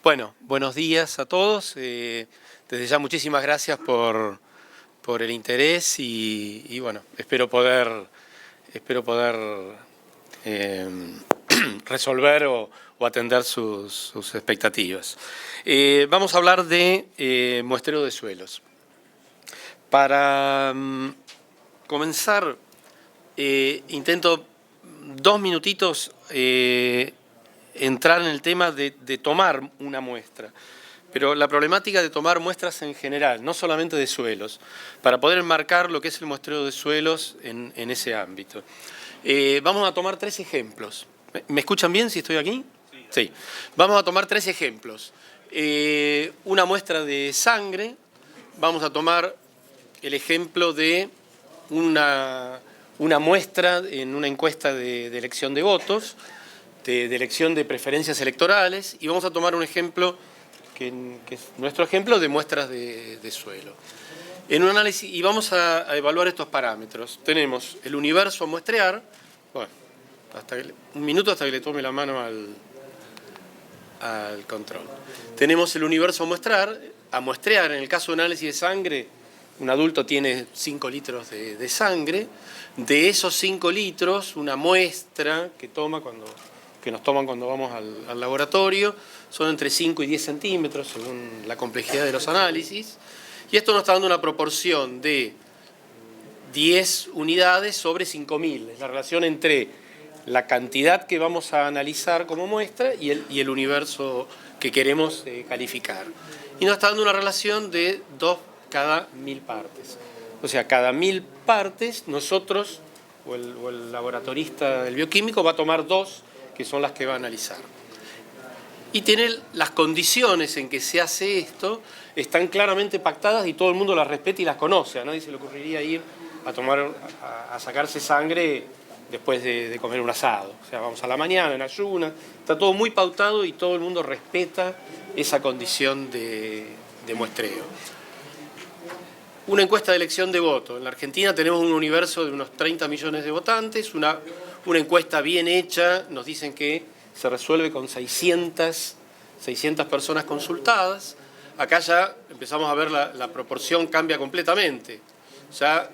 Bueno, buenos días a todos. Desde ya muchísimas gracias por el interés y bueno, espero poder eh, resolver o atender sus expectativas. Vamos a hablar de muestreo de suelos. Para comenzar, intento 2 minutitos entrar en el tema de tomar una muestra, pero la problemática de tomar muestras en general, no solamente de suelos, para poder enmarcar lo que es el muestreo de suelos en ese ámbito. Vamos a tomar 3 ejemplos. ¿Me escuchan bien si estoy aquí? Sí. Vamos a tomar 3 ejemplos. Una muestra de sangre, vamos a tomar el ejemplo de una muestra en una encuesta de elección de votos, de elección de preferencias electorales, y vamos a tomar un ejemplo que es nuestro ejemplo de muestras de suelo. En un análisis, y vamos a evaluar estos parámetros. Tenemos el universo a muestrear, bueno, un minuto hasta que le tome la mano al control. Tenemos el universo a muestrear, en el caso de análisis de sangre, un adulto tiene 5 litros de sangre. De esos 5 litros, una muestra que nos toman cuando vamos al laboratorio son entre 5 y 10 centímetros, según la complejidad de los análisis. Y esto nos está dando una proporción de 10 unidades sobre 5.000. Es la relación entre la cantidad que vamos a analizar como muestra y el universo que queremos calificar. Y nos está dando una relación de 2 cada 1.000 partes. O sea, cada 1.000 partes nosotros, o el laboratorista del bioquímico, va a tomar 2, que son las que va a analizar. Y tiene las condiciones en que se hace esto, están claramente pactadas y todo el mundo las respeta y las conoce. A nadie se le ocurriría ir a sacarse sangre después de comer un asado. O sea, vamos a la mañana, en ayunas, está todo muy pautado y todo el mundo respeta esa condición de muestreo. Una encuesta de elección de voto. En la Argentina tenemos un universo de unos 30 millones de votantes, una encuesta bien hecha, nos dicen que se resuelve con 600 personas consultadas. Acá ya empezamos a ver la proporción cambia completamente. Ya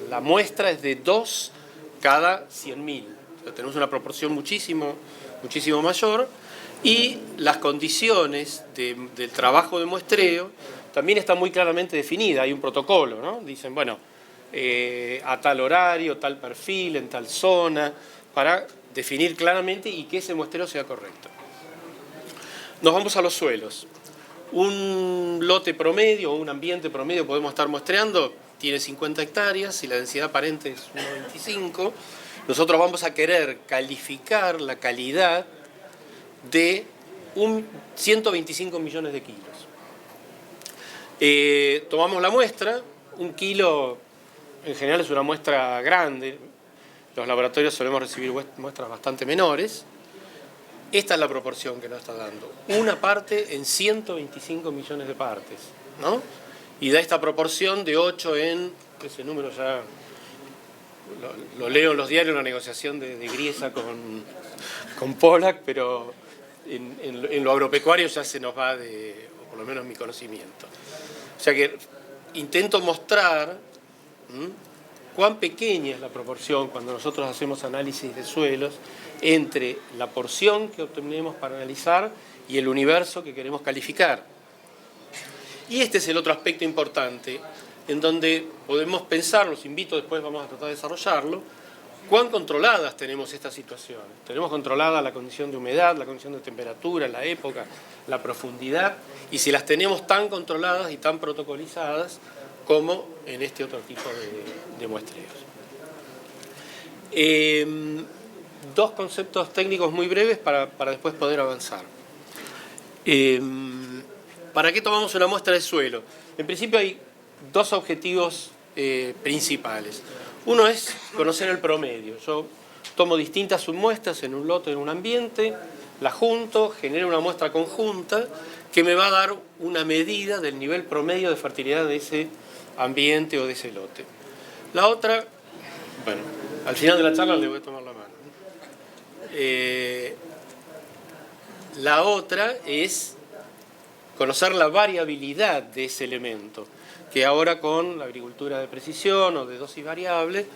la muestra es de 2 cada 100.000. O sea, tenemos una proporción muchísimo mayor y las condiciones del trabajo de muestreo también está muy claramente definida, hay un protocolo, ¿no? Dicen, bueno, a tal horario, tal perfil, en tal zona, para definir claramente y que ese muestreo sea correcto. Nos vamos a los suelos. Un lote promedio o un ambiente promedio podemos estar muestreando, tiene 50 hectáreas y la densidad aparente es 1,25. Nosotros vamos a querer calificar la calidad de 125 millones de kilos. Tomamos la muestra, 1 kilo en general es una muestra grande, los laboratorios solemos recibir muestras bastante menores. Esta es la proporción que nos está dando, una parte en 125 millones de partes, ¿no? Y da esta proporción de 8 en, ese número ya lo leo en los diarios, una negociación de Griesa con Pollack, pero en lo agropecuario ya se nos va o por lo menos mi conocimiento. O sea que intento mostrar cuán pequeña es la proporción cuando nosotros hacemos análisis de suelos entre la porción que obtenemos para analizar y el universo que queremos calificar. Y este es el otro aspecto importante en donde podemos pensar, los invito, después vamos a tratar de desarrollarlo, cuán controladas tenemos estas situaciones. Tenemos controlada la condición de humedad, la condición de temperatura, la época, la profundidad, y si las tenemos tan controladas y tan protocolizadas como en este otro tipo de muestreos. 2 conceptos técnicos muy breves para después poder avanzar. ¿Para qué tomamos una muestra de suelo? En principio hay 2 objetivos principales. Uno es conocer el promedio. Yo tomo distintas submuestras en un lote, en un ambiente, las junto, genero una muestra conjunta que me va a dar una medida del nivel promedio de fertilidad de ese ambiente o de ese lote. La otra, bueno, al final de la charla le voy a tomar la mano. La otra es conocer la variabilidad de ese elemento, que ahora con la agricultura de precisión o de dosis variable,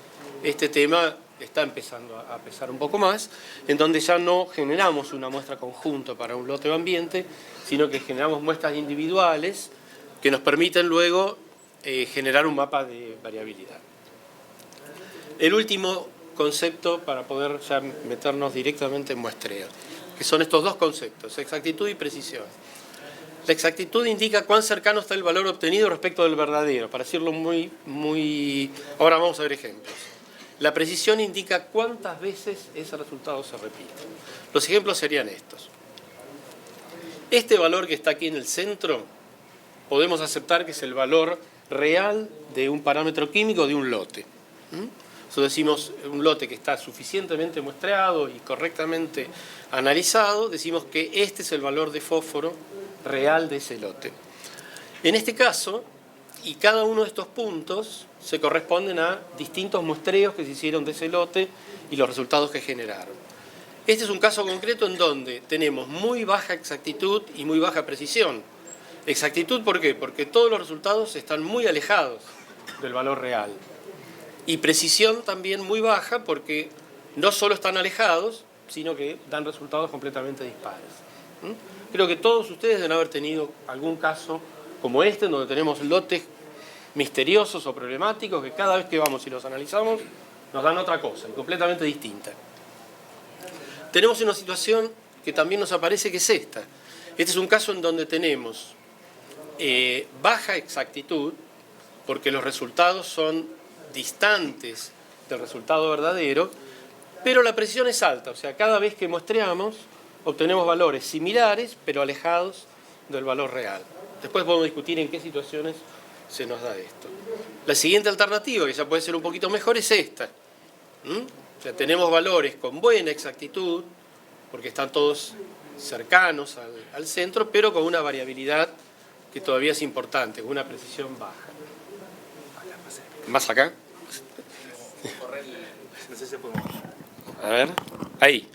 este tema está empezando a pesar un poco más, en donde ya no generamos una muestra conjunta para un lote o ambiente, sino que generamos muestras individuales que nos permiten luego generar un mapa de variabilidad. El último concepto para poder ya meternos directamente en muestreo, que son estos dos conceptos, exactitud y precisión. La exactitud indica cuán cercano está el valor obtenido respecto del verdadero, para decirlo muy... Ahora vamos a ver ejemplos. La precisión indica cuántas veces ese resultado se repite. Los ejemplos serían estos. Este valor que está aquí en el centro, podemos aceptar que es el valor real de un parámetro químico de un lote. Nosotros decimos un lote que está suficientemente muestreado y correctamente analizado, decimos que este es el valor de fósforo real de ese lote. En este caso, y cada uno de estos puntos se corresponden a distintos muestreos que se hicieron de ese lote y los resultados que generaron. Este es un caso concreto en donde tenemos muy baja exactitud y muy baja precisión. Exactitud, ¿por qué? Porque todos los resultados están muy alejados del valor real. Y precisión también muy baja porque no solo están alejados, sino que dan resultados completamente dispares. Creo que todos ustedes deben haber tenido algún caso como este, en donde tenemos lotes misteriosos o problemáticos que cada vez que vamos y los analizamos nos dan otra cosa, completamente distinta. Tenemos una situación que también nos aparece que es esta. Este es un caso en donde tenemos baja exactitud, porque los resultados son distantes del resultado verdadero, pero la precisión es alta, o sea, cada vez que muestreamos obtenemos valores similares, pero alejados del valor real. Después podemos discutir en qué situaciones se nos da esto. La siguiente alternativa, que ya puede ser un poquito mejor, es esta. O sea, tenemos valores con buena exactitud, porque están todos cercanos al centro, pero con una variabilidad que todavía es importante, con una precisión baja. ¿Más acá? A ver, ahí.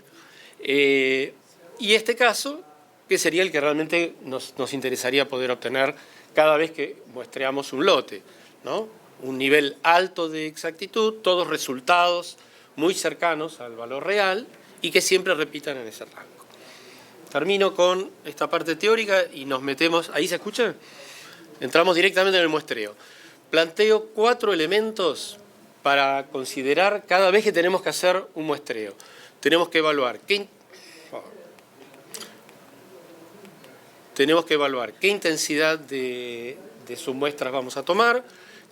Y este caso, que sería el que realmente nos interesaría poder obtener cada vez que muestreamos un lote, ¿no? Un nivel alto de exactitud, todos resultados muy cercanos al valor real y que siempre repitan en ese rango. Termino con esta parte teórica y nos metemos... ¿Ahí se escucha? Entramos directamente en el muestreo. Planteo 4 elementos para considerar cada vez que tenemos que hacer un muestreo. Tenemos que evaluar qué intensidad de sus muestras vamos a tomar,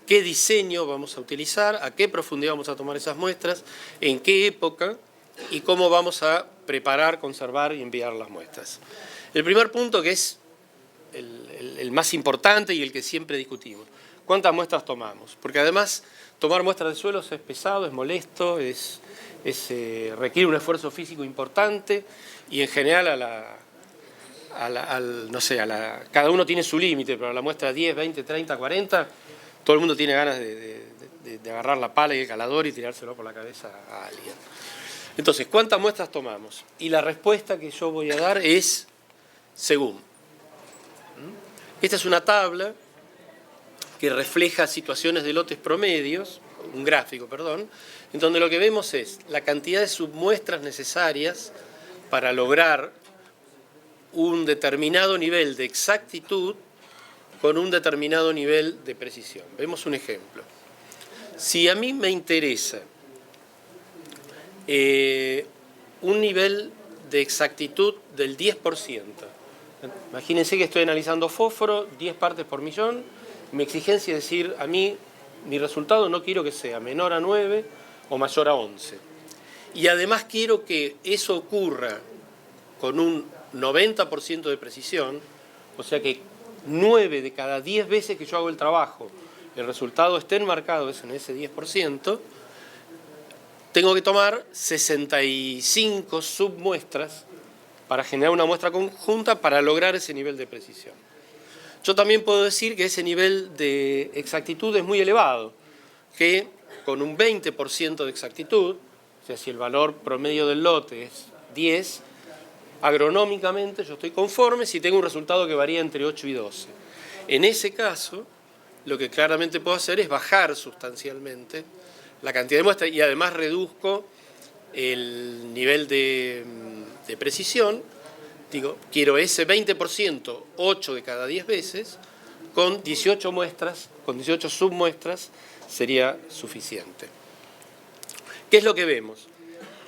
qué diseño vamos a utilizar, a qué profundidad vamos a tomar esas muestras, en qué época y cómo vamos a preparar, conservar y enviar las muestras. El primer punto, que es el más importante y el que siempre discutimos: ¿cuántas muestras tomamos? Porque además tomar muestras de suelos es pesado, es molesto, requiere un esfuerzo físico importante y en general cada uno tiene su límite, pero a la muestra 10, 20, 30, 40, todo el mundo tiene ganas de agarrar la pala y el calador y tirárselo por la cabeza a alguien. Entonces, ¿cuántas muestras tomamos? Y la respuesta que yo voy a dar es según. Esta es una tabla que refleja situaciones de lotes promedios, un gráfico, perdón, en donde lo que vemos es la cantidad de submuestras necesarias para lograr un determinado nivel de exactitud con un determinado nivel de precisión. Vemos un ejemplo. Si a mí me interesa un nivel de exactitud del 10%, imagínense que estoy analizando fósforo, 10 partes por millón, mi exigencia es decir, a mí, mi resultado no quiero que sea menor a 9 o mayor a 11. Y además quiero que eso ocurra con un 90% de precisión, o sea que 9 de cada 10 veces que yo hago el trabajo, el resultado esté enmarcado en ese 10%, tengo que tomar 65 submuestras para generar una muestra conjunta para lograr ese nivel de precisión. Yo también puedo decir que ese nivel de exactitud es muy elevado, que con un 20% de exactitud, o sea, si el valor promedio del lote es 10, agronómicamente yo estoy conforme si tengo un resultado que varía entre 8 y 12. En ese caso, lo que claramente puedo hacer es bajar sustancialmente la cantidad de muestras y además reduzco el nivel de precisión. Digo, quiero ese 20%, 8 de cada 10 veces, con 18 muestras, con 18 submuestras sería suficiente. ¿Qué es lo que vemos?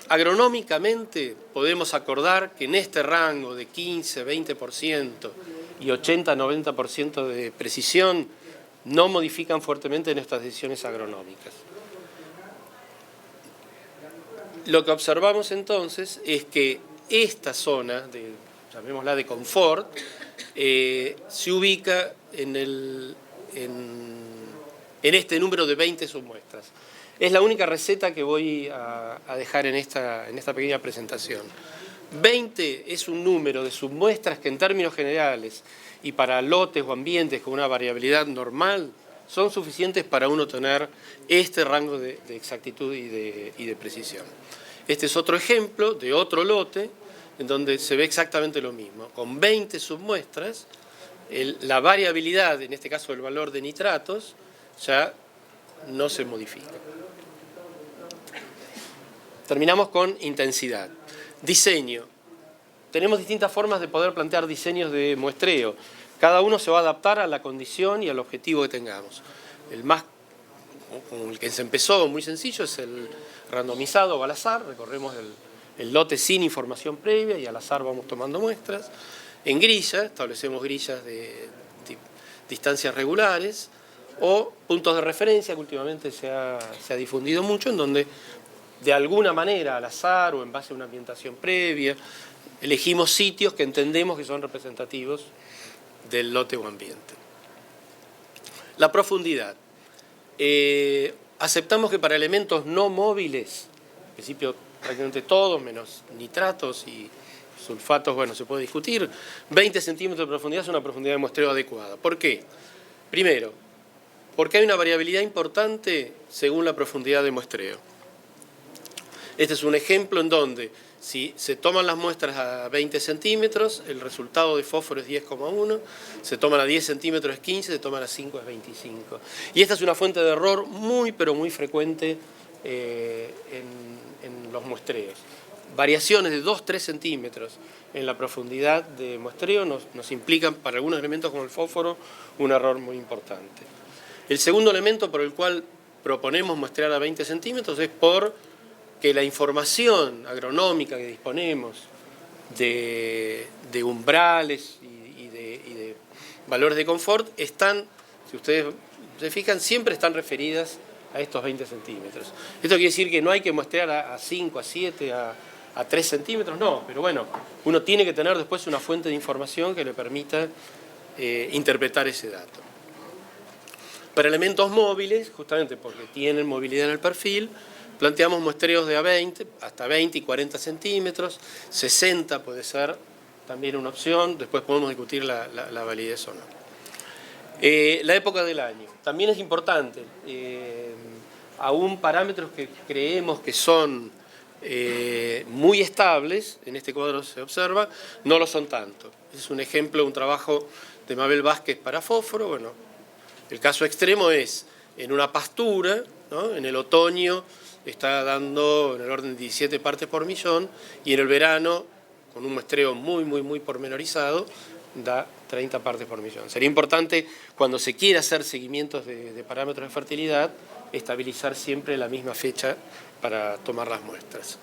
Agronómicamente podemos acordar que en este rango de 15, 20% y 80-90% de precisión no modifican fuertemente nuestras decisiones agronómicas. Lo que observamos entonces es que esta zona, llamémosla de confort, se ubica en este número de 20 submuestras. Es la única receta que voy a dejar en esta pequeña presentación. 20 es un número de submuestras que en términos generales y para lotes o ambientes con una variabilidad normal son suficientes para uno tener este rango de exactitud y de precisión. Este es otro ejemplo de otro lote en donde se ve exactamente lo mismo. Con 20 submuestras, la variabilidad, en este caso el valor de nitratos, ya no se modifica. Terminamos con intensidad. Diseño. Tenemos distintas formas de poder plantear diseños de muestreo. Cada uno se va a adaptar a la condición y al objetivo que tengamos. El más, con el que se empezó, muy sencillo, es el randomizado o al azar. Recorremos el lote sin información previa y al azar vamos tomando muestras. En grilla, establecemos grillas de distancias regulares o puntos de referencia, que últimamente se ha difundido mucho, en donde de alguna manera, al azar o en base a una ambientación previa, elegimos sitios que entendemos que son representativos del lote o ambiente. La profundidad. Aceptamos que para elementos no móviles, en principio prácticamente todos, menos nitratos y sulfatos, bueno, se puede discutir, 20 centímetros de profundidad es una profundidad de muestreo adecuada. ¿Por qué? Primero, porque hay una variabilidad importante según la profundidad de muestreo. Este es un ejemplo en donde si se toman las muestras a 20 centímetros, el resultado de fósforo es 10,1, se toman a 10 centímetros es 15, se toman a 5 es 25. Y esta es una fuente de error muy, pero muy frecuente en los muestreos. Variaciones de 2-3 centímetros en la profundidad de muestreo nos implican, para algunos elementos como el fósforo, un error muy importante. El segundo elemento por el cual proponemos muestrear a 20 centímetros es por que la información agronómica que disponemos de umbrales y de valores de confort están, si ustedes se fijan, siempre están referidas a estos 20 centímetros. Esto quiere decir que no hay que muestrear a 5, a 7, a 3 centímetros, no, pero bueno, uno tiene que tener después una fuente de información que le permita interpretar ese dato. Para elementos móviles, justamente porque tienen movilidad en el perfil, planteamos muestreos de hasta 20 y 40 centímetros, 60 puede ser también una opción, después podemos discutir la validez o no. La época del año, también es importante, aún parámetros que creemos que son muy estables, en este cuadro se observa, no lo son tanto. Es un ejemplo, un trabajo de Mabel Vázquez para fósforo. Bueno, el caso extremo es en una pastura, ¿no? En el otoño está dando en el orden de 17 partes por millón y en el verano, con un muestreo muy pormenorizado, da 30 partes por millón. Sería importante, cuando se quiera hacer seguimientos de parámetros de fertilidad, estabilizar siempre la misma fecha para tomar las muestras.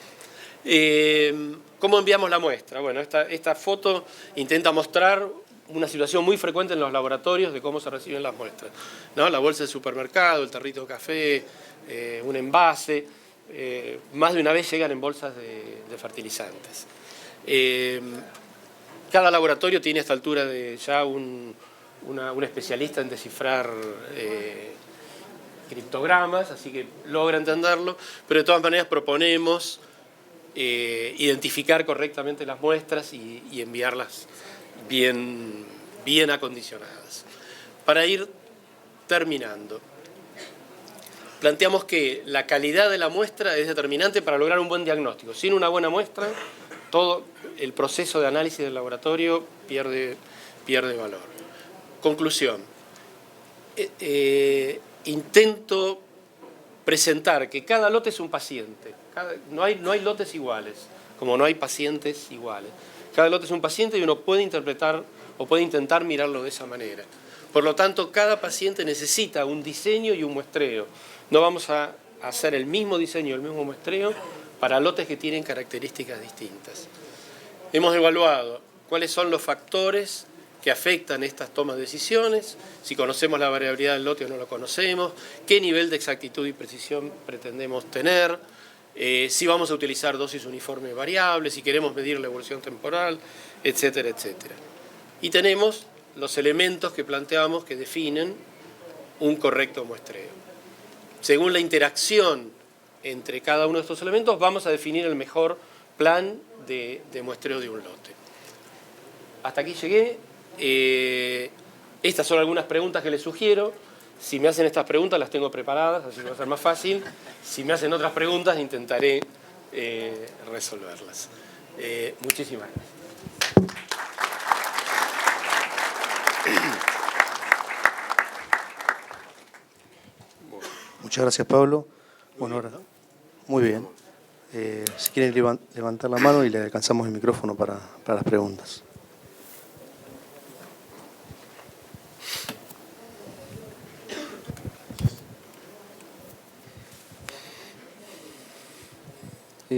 ¿Cómo enviamos la muestra? Bueno, esta foto intenta mostrar una situación muy frecuente en los laboratorios de cómo se reciben las muestras, ¿no? La bolsa de supermercado, el tarrito de café, un envase, más de una vez llegan en bolsas de fertilizantes. Cada laboratorio tiene a esta altura ya un especialista en descifrar criptogramas, así que logra entenderlo, pero de todas maneras proponemos identificar correctamente las muestras y enviarlas bien acondicionadas. Para ir terminando, planteamos que la calidad de la muestra es determinante para lograr un buen diagnóstico. Sin una buena muestra todo el proceso de análisis del laboratorio pierde valor. Conclusión. Intento presentar que cada lote es un paciente. No hay lotes iguales, como no hay pacientes iguales. Cada lote es un paciente y uno puede interpretar o puede intentar mirarlo de esa manera. Por lo tanto, cada paciente necesita un diseño y un muestreo. No vamos a hacer el mismo diseño y el mismo muestreo para lotes que tienen características distintas. Hemos evaluado cuáles son los factores que afectan estas tomas de decisiones, si conocemos la variabilidad del lote o no lo conocemos, qué nivel de exactitud y precisión pretendemos tener, si vamos a utilizar dosis uniformes variables, si queremos medir la evolución temporal, etcétera, etcétera. Y tenemos los elementos que planteamos que definen un correcto muestreo. Según la interacción entre cada uno de estos elementos, vamos a definir el mejor plan de muestreo de un lote. Hasta aquí llegué. Estas son algunas preguntas que les sugiero. Si me hacen estas preguntas las tengo preparadas, así que va a ser más fácil. Si me hacen otras preguntas intentaré resolverlas. Muchísimas gracias. Muchas gracias, Pablo. Bueno, ahora, muy bien. Si quieren levantar la mano y le alcanzamos el micrófono para las preguntas.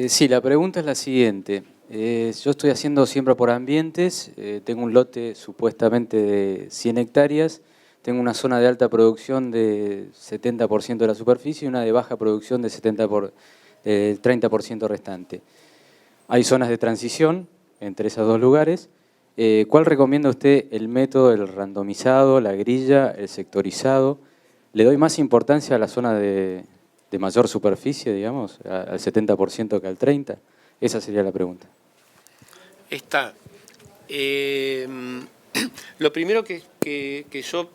Sí, la pregunta es la siguiente. Yo estoy haciendo siembra por ambientes, tengo un lote supuestamente de 100 hectáreas, tengo una zona de alta producción de 70% de la superficie y una de baja producción de 30% restante. Hay zonas de transición entre esos dos lugares. ¿Cuál recomienda usted el método, el randomizado, la grilla, el sectorizado? ¿Le doy más importancia a la zona de mayor superficie, digamos, al 70% que al 30%? Esa sería la pregunta. Está. Lo primero que yo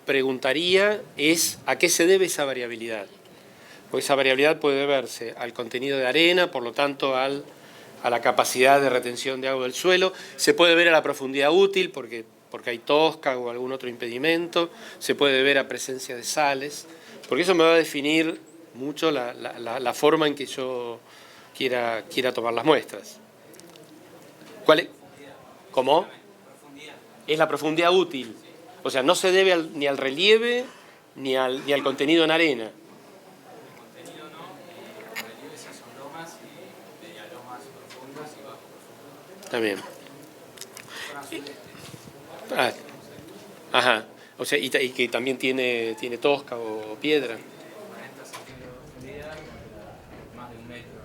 preguntaría es a qué se debe esa variabilidad. Porque esa variabilidad puede deberse al contenido de arena, por lo tanto a la capacidad de retención de agua del suelo. Se puede ver a la profundidad útil porque hay tosca o algún otro impedimento. Se puede ver a presencia de sales. Porque eso me va a definir mucho la forma en que yo quiera tomar las muestras. ¿Cuál es? ¿Cómo? Es la profundidad útil. O sea, no se debe ni al relieve ni al contenido en arena. El contenido no, el relieve sí son lomas y medialomas profundas y bajo profundas. También. Ajá. O sea, y que también tiene tosca o piedra. 40 centímetros de profundidad, más de 1 metro.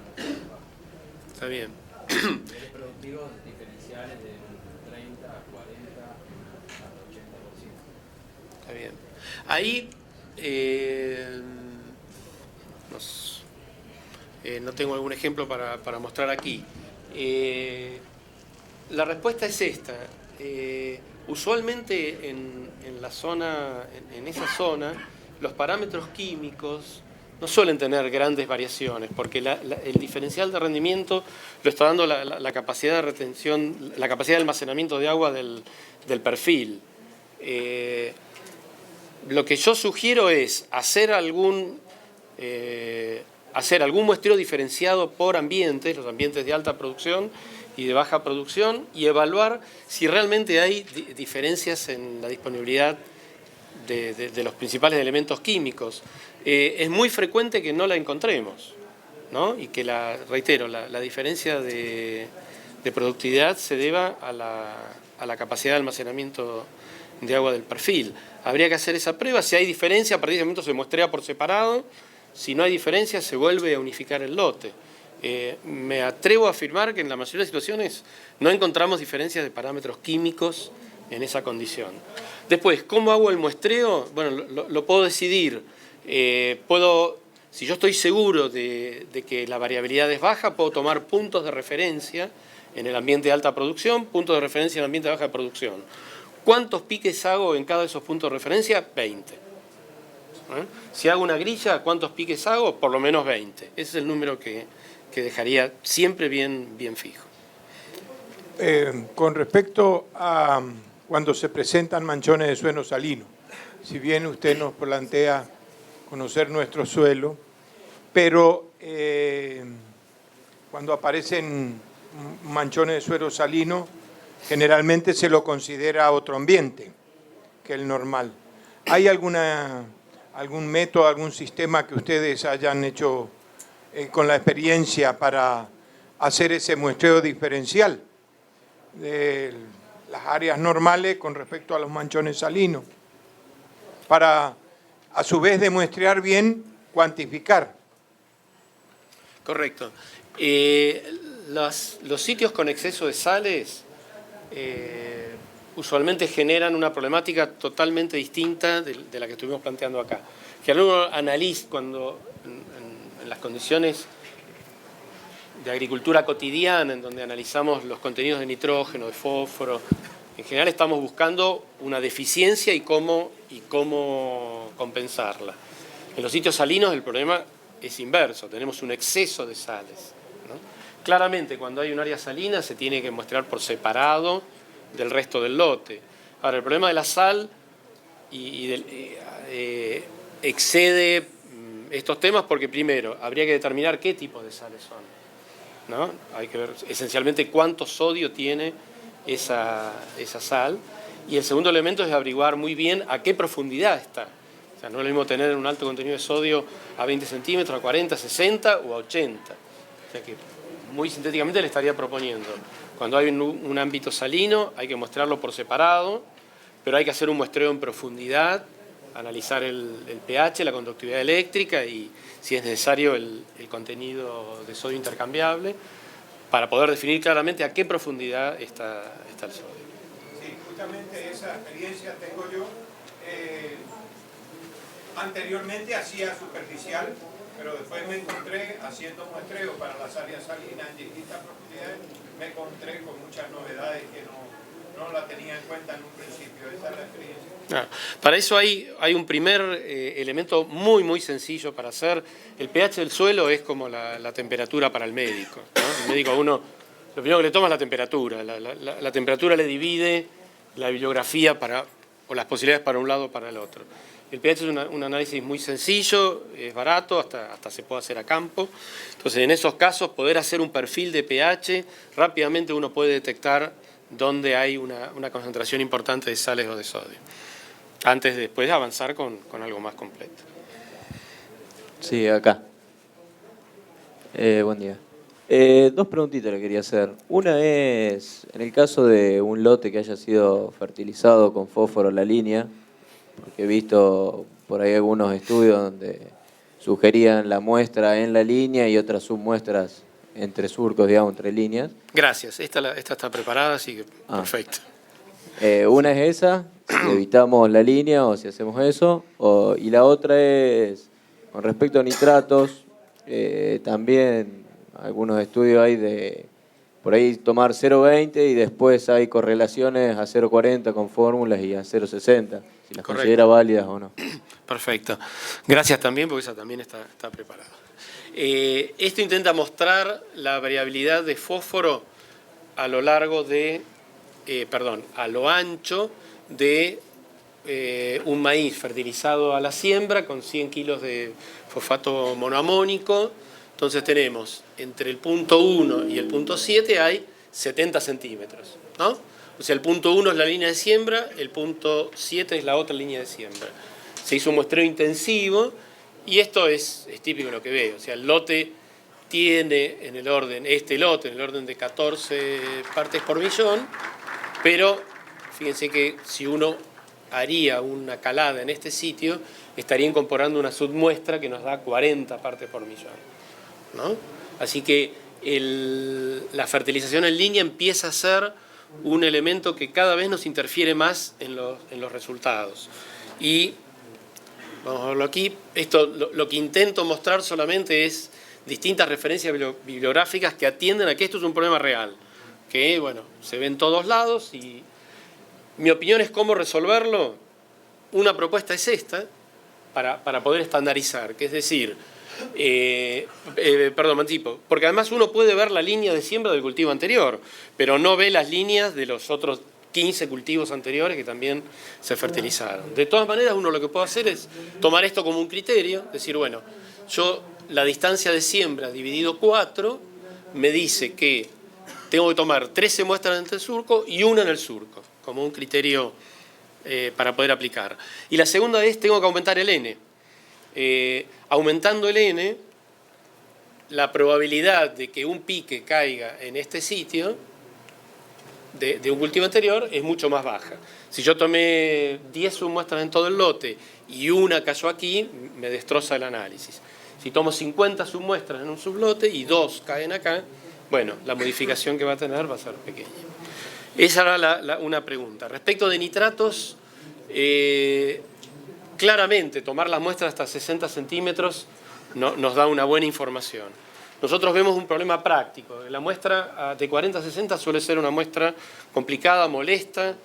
Está bien. Niveles productivos diferenciales de 30 a 40 hasta 80%. Está bien. Ahí no tengo algún ejemplo para mostrar aquí. La respuesta es esta. Usualmente en esa zona, los parámetros químicos no suelen tener grandes variaciones, porque el diferencial de rendimiento lo está dando la capacidad de retención, la capacidad de almacenamiento de agua del perfil. Lo que yo sugiero es hacer algún muestreo diferenciado por ambientes, los ambientes de alta producción y de baja producción, y evaluar si realmente hay diferencias en la disponibilidad de los principales elementos químicos. Es muy frecuente que no la encontremos, ¿no? Y que, reitero, la diferencia de productividad se deba a la capacidad de almacenamiento de agua del perfil. Habría que hacer esa prueba. Si hay diferencia, a partir de ese momento se muestrea por separado. Si no hay diferencia, se vuelve a unificar el lote. Me atrevo a afirmar que en la mayoría de situaciones no encontramos diferencias de parámetros químicos en esa condición. Después, ¿cómo hago el muestreo? Bueno, lo puedo decidir. Si yo estoy seguro de que la variabilidad es baja, puedo tomar puntos de referencia en el ambiente de alta producción, puntos de referencia en el ambiente de baja producción. ¿Cuántos piques hago en cada de esos puntos de referencia? 20. Si hago una grilla, ¿cuántos piques hago? Por lo menos 20. Ese es el número que que dejaría siempre bien fijo. Con respecto a cuando se presentan manchones de suelo salino, si bien usted nos plantea conocer nuestro suelo, pero cuando aparecen manchones de suelo salino, generalmente se lo considera otro ambiente que el normal. ¿Hay algún método, algún sistema que ustedes hayan hecho con la experiencia para hacer ese muestreo diferencial de las áreas normales con respecto a los manchones salinos, para a su vez de muestrear bien, cuantificar? Correcto. Los sitios con exceso de sales usualmente generan una problemática totalmente distinta de la que estuvimos planteando acá. Que uno analiza cuando en las condiciones de agricultura cotidiana, en donde analizamos los contenidos de nitrógeno, de fósforo, en general estamos buscando una deficiencia y cómo compensarla. En los sitios salinos el problema es inverso, tenemos un exceso de sales, ¿no? Claramente cuando hay un área salina se tiene que muestrear por separado del resto del lote. Ahora, el problema de la sal excede estos temas porque primero habría que determinar qué tipo de sales son, ¿no? Hay que ver esencialmente cuánto sodio tiene esa sal, y el segundo elemento es averiguar muy bien a qué profundidad está. O sea, no es lo mismo tener un alto contenido de sodio a 20 centímetros, a 40, 60 o a 80. O sea que muy sintéticamente le estaría proponiendo, cuando hay un ámbito salino hay que mostrarlo por separado, pero hay que hacer un muestreo en profundidad, analizar el pH, la conductividad eléctrica y, si es necesario, el contenido de sodio intercambiable, para poder definir claramente a qué profundidad está el sodio. Sí, justamente esa experiencia tengo yo. Anteriormente hacía superficial, pero después me encontré haciendo muestreo para las áreas salinas en distintas profundidades, me encontré con muchas novedades que no la tenía en cuenta en un principio. Esa es la experiencia. Para eso hay un primer elemento muy sencillo para hacer. El pH del suelo es como la temperatura para el médico, ¿no? El médico a uno, lo primero que le toma es la temperatura. La temperatura le divide la bibliografía o las posibilidades para un lado o para el otro. El pH es un análisis muy sencillo, es barato, hasta se puede hacer a campo. Entonces, en esos casos, poder hacer un perfil de pH, rápidamente uno puede detectar dónde hay una concentración importante de sales o de sodio, antes de después avanzar con algo más completo. Sí, acá. Buen día. Dos preguntitas le quería hacer. Una es, en el caso de un lote que haya sido fertilizado con fósforo la línea, porque he visto por ahí algunos estudios donde sugerían la muestra en la línea y otras submuestras entre surcos, digamos, entre líneas. Gracias, esta está preparada, así que perfecto. Una es esa, si evitamos la línea o si hacemos eso, y la otra es, con respecto a nitratos, también algunos estudios hay de por ahí tomar 0,20 y después hay correlaciones a 0,40 con fórmulas y a 0,60, si las considera válidas o no. Perfecto. Gracias también, porque esa también está preparada. Esto intenta mostrar la variabilidad de fósforo a lo largo de, a lo ancho de un maíz fertilizado a la siembra con 100 kilos de fosfato monoamónico. Entonces tenemos entre el punto 1 y el punto 7 hay 70 centímetros, ¿no? O sea, el punto 1 es la línea de siembra, el punto 7 es la otra línea de siembra. Se hizo un muestreo intensivo y esto es típico de lo que veo. O sea, el lote tiene en el orden de 14 partes por millón, pero fíjense que si uno haría una calada en este sitio, estaría incorporando una submuestra que nos da 40 partes por millón, ¿no? Así que la fertilización en línea empieza a ser un elemento que cada vez nos interfiere más en los resultados. Y vamos a verlo aquí. Esto lo que intento mostrar solamente es distintas referencias bibliográficas que atienden a que esto es un problema real, que bueno, se ve en todos lados, y mi opinión es cómo resolverlo. Una propuesta es esta, para poder estandarizar, que es decir, Perdón, me anticipo. Porque además uno puede ver la línea de siembra del cultivo anterior, pero no ve las líneas de los otros 15 cultivos anteriores que también se fertilizaron. De todas maneras, uno lo que puede hacer es tomar esto como un criterio, decir, bueno, yo la distancia de siembra dividido 4 me dice que tengo que tomar 13 muestras en el surco y una en el surco, como un criterio para poder aplicar. Y la segunda es, tengo que aumentar el N. Aumentando el N, la probabilidad de que un pique caiga en este sitio de un cultivo anterior es mucho más baja. Si yo tomé 10 submuestras en todo el lote y una cayó aquí, me destroza el análisis. Si tomo 50 submuestras en un sublote y 2 caen acá, bueno, la modificación que va a tener va a ser pequeña. Esa era una pregunta. Respecto de nitratos, claramente tomar las muestras hasta 60 centímetros nos da una buena información. Nosotros vemos un problema práctico. La muestra de 40 a 60 suele ser una muestra complicada, molesta,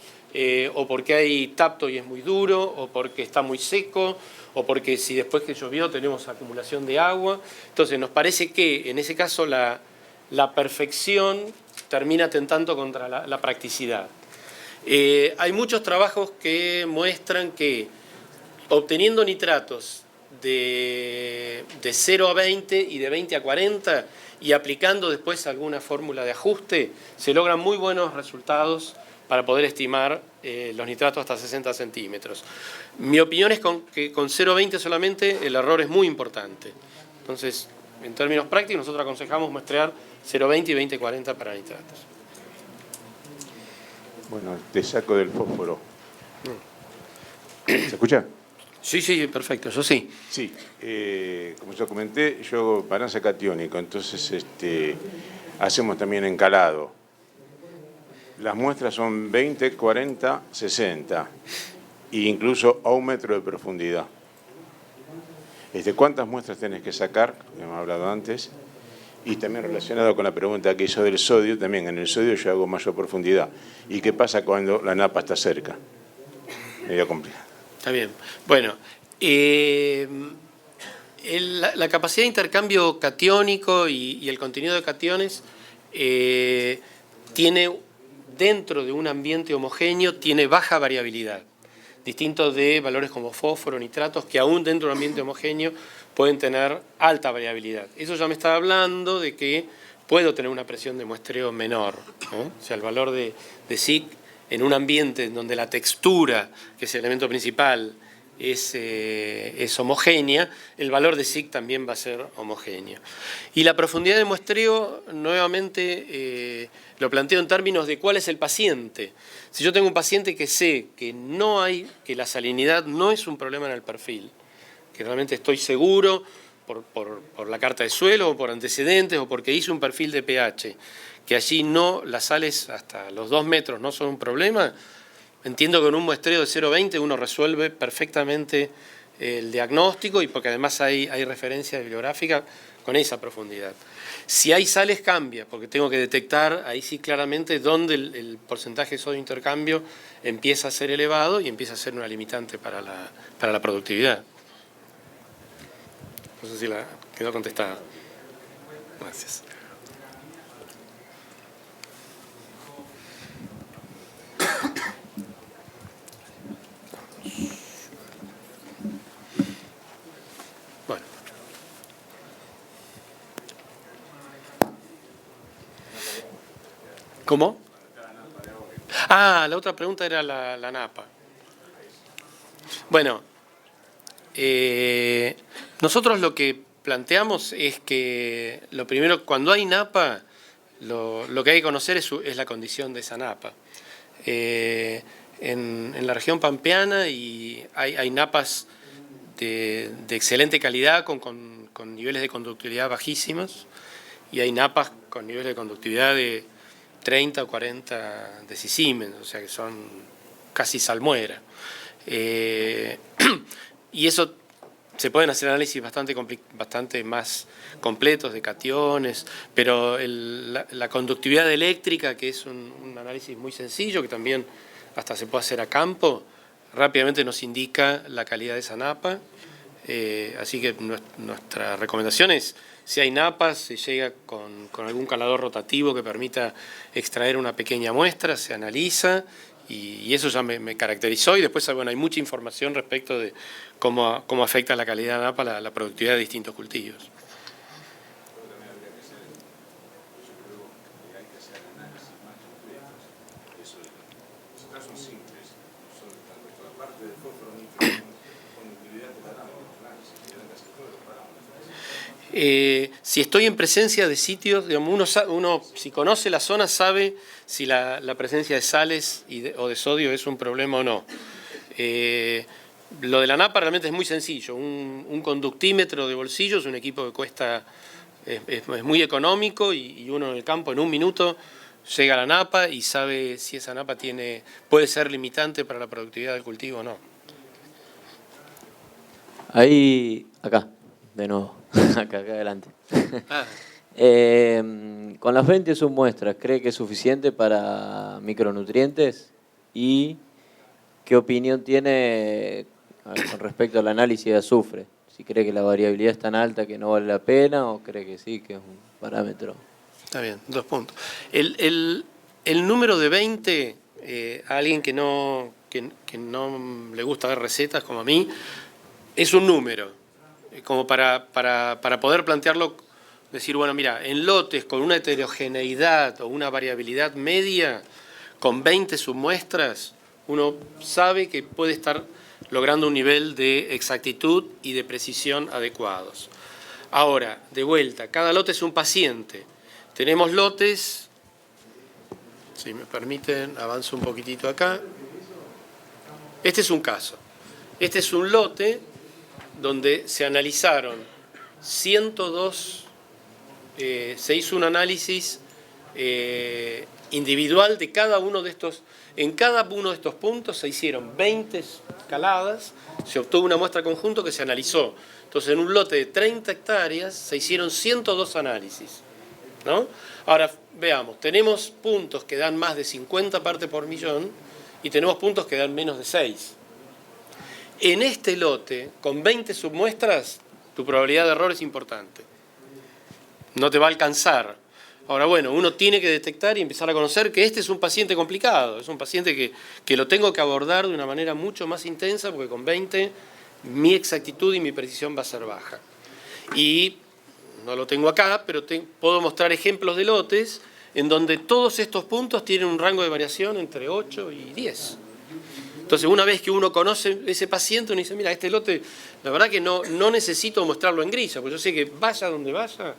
o porque hay tapto y es muy duro, o porque está muy seco, o porque si después que llovió tenemos acumulación de agua. Entonces nos parece que en ese caso la perfección termina tentando contra la practicidad. Hay muchos trabajos que muestran que obteniendo nitratos de 0 a 20 y de 20 a 40 y aplicando después alguna fórmula de ajuste, se logran muy buenos resultados para poder estimar los nitratos hasta 60 centímetros. Mi opinión es que con 0,20 solamente el error es muy importante. Entonces, en términos prácticos, nosotros aconsejamos muestrear 0,20 y 20,40 para nitratos. Bueno, te saco del fósforo. ¿Se escucha? Sí, perfecto, eso sí. Sí, como yo comenté, yo hago balanza catiónico, entonces hacemos también encalado. Las muestras son 20, 40, 60 e incluso ahúmetro de profundidad. ¿Cuántas muestras tenés que sacar? Hemos hablado antes. Y también relacionado con la pregunta que hizo del sodio, también en el sodio yo hago mayor profundidad. ¿Y qué pasa cuando la napa está cerca? Medio complicado. Está bien. Bueno, la capacidad de intercambio catiónico y el contenido de cationes tiene, dentro de un ambiente homogéneo, tiene baja variabilidad. Distinto de valores como fósforo, nitratos, que aún dentro de un ambiente homogéneo pueden tener alta variabilidad. Eso ya me está hablando de que puedo tener una presión de muestreo menor, ¿no? O sea, el valor de SIC en un ambiente en donde la textura, que es el elemento principal, es homogénea, el valor de SIC también va a ser homogéneo. Y la profundidad de muestreo, nuevamente, lo planteo en términos de cuál es el paciente. Si yo tengo un paciente que sé que que la salinidad no es un problema en el perfil, que realmente estoy seguro por la carta de suelo o por antecedentes o porque hice un perfil de pH, que allí las sales hasta los 2 metros no son un problema, entiendo que con un muestreo de 0,20 uno resuelve perfectamente el diagnóstico y porque además hay referencia bibliográfica con esa profundidad. Si hay sales cambia, porque tengo que detectar ahí sí claramente dónde el porcentaje de sodio intercambio empieza a ser elevado y empieza a ser una limitante para la productividad. No sé si quedó contestada. Gracias. Bueno. ¿Cómo? Ah, la otra pregunta era la napa. Bueno, nosotros lo que planteamos es que lo primero, cuando hay napa, lo que hay que conocer es la condición de esa napa. En la región pampeana hay napas de excelente calidad con niveles de conductividad bajísimos y hay napas con niveles de conductividad de 30 o 40 decisiemens, o sea que son casi salmuera. Y eso se pueden hacer análisis bastante más completos de cationes, pero la conductividad eléctrica, que es un análisis muy sencillo, que también hasta se puede hacer a campo, rápidamente nos indica la calidad de esa napa. Así que nuestra recomendación es, si hay napas, se llega con algún calador rotativo que permita extraer una pequeña muestra, se analiza, y eso ya me caracterizó, y después bueno, hay mucha información respecto de cómo afecta la calidad de la napa la productividad de distintos cultivos. Si estoy en presencia de sitios, digamos, uno si conoce la zona sabe si la presencia de sales o de sodio es un problema o no. Lo de la napa realmente es muy sencillo. Un conductímetro de bolsillo es un equipo que cuesta, es muy económico, y uno en el campo en un minuto llega a la napa y sabe si esa napa puede ser limitante para la productividad del cultivo o no. Ahí, acá, de nuevo, acá adelante. Con las 20 submuestras, ¿cree que es suficiente para micronutrientes? ¿Y qué opinión tiene con respecto al análisis de azufre? Si cree que la variabilidad es tan alta que no vale la pena, o cree que sí, que es un parámetro. Está bien, 2 puntos. El número de 20, a alguien que no le gusta ver recetas como a mí, es un número, como para poder plantearlo, decir, bueno, mira, en lotes con una heterogeneidad o una variabilidad media, con 20 submuestras, uno sabe que puede estar logrando un nivel de exactitud y de precisión adecuados. Ahora, de vuelta, cada lote es un paciente. Tenemos lotes, si me permiten, avanzo un poquitito acá. Este es un caso. Este es un lote donde se analizaron 102, se hizo un análisis individual de cada uno de estos. En cada uno de estos puntos se hicieron 20 escaladas, se obtuvo una muestra conjunto que se analizó. Entonces, en un lote de 30 hectáreas se hicieron 102 análisis, ¿no? Ahora, veamos, tenemos puntos que dan más de 50 partes por millón y tenemos puntos que dan menos de 6. En este lote, con 20 submuestras, tu probabilidad de error es importante. No te va a alcanzar. Ahora, bueno, uno tiene que detectar y empezar a conocer que este es un paciente complicado, es un paciente que lo tengo que abordar de una manera mucho más intensa, porque con 20 mi exactitud y mi precisión va a ser baja. Y no lo tengo acá, pero puedo mostrar ejemplos de lotes en donde todos estos puntos tienen un rango de variación entre 8 y 10. Entonces, una vez que uno conoce ese paciente, uno dice, mira, este lote, la verdad que no necesito mostrarlo en grilla, porque yo sé que vaya donde vaya,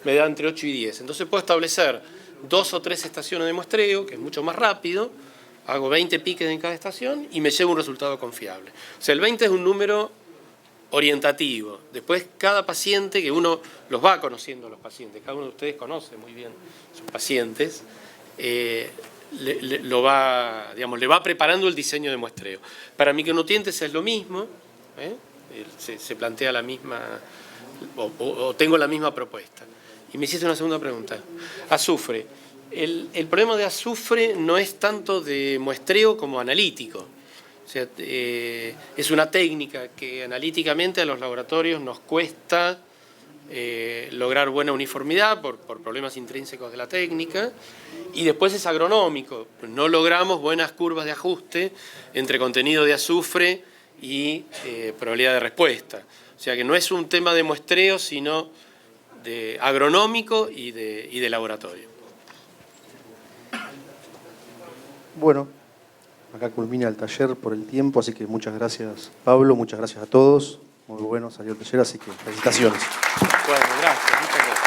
me da entre 8 y 10. Entonces puedo establecer 2 o 3 estaciones de muestreo, que es mucho más rápido, hago 20 piques en cada estación y me llevo un resultado confiable. O sea, el 20 es un número orientativo. Después, cada paciente, que uno los va conociendo los pacientes, cada uno de ustedes conoce muy bien sus pacientes, le va preparando el diseño de muestreo. Para micronutrientes es lo mismo, se plantea la misma, o tengo la misma propuesta. Y me hiciste una segunda pregunta. Azufre. El problema de azufre no es tanto de muestreo como analítico. O sea, es una técnica que analíticamente a los laboratorios nos cuesta lograr buena uniformidad por problemas intrínsecos de la técnica, y después es agronómico. No logramos buenas curvas de ajuste entre contenido de azufre y probabilidad de respuesta. O sea que no es un tema de muestreo, sino de agronómico y de laboratorio. Bueno, acá culmina el taller por el tiempo, así que muchas gracias, Pablo, muchas gracias a todos. Muy bueno salió el taller, así que felicitaciones. Bueno, gracias, muchas gracias.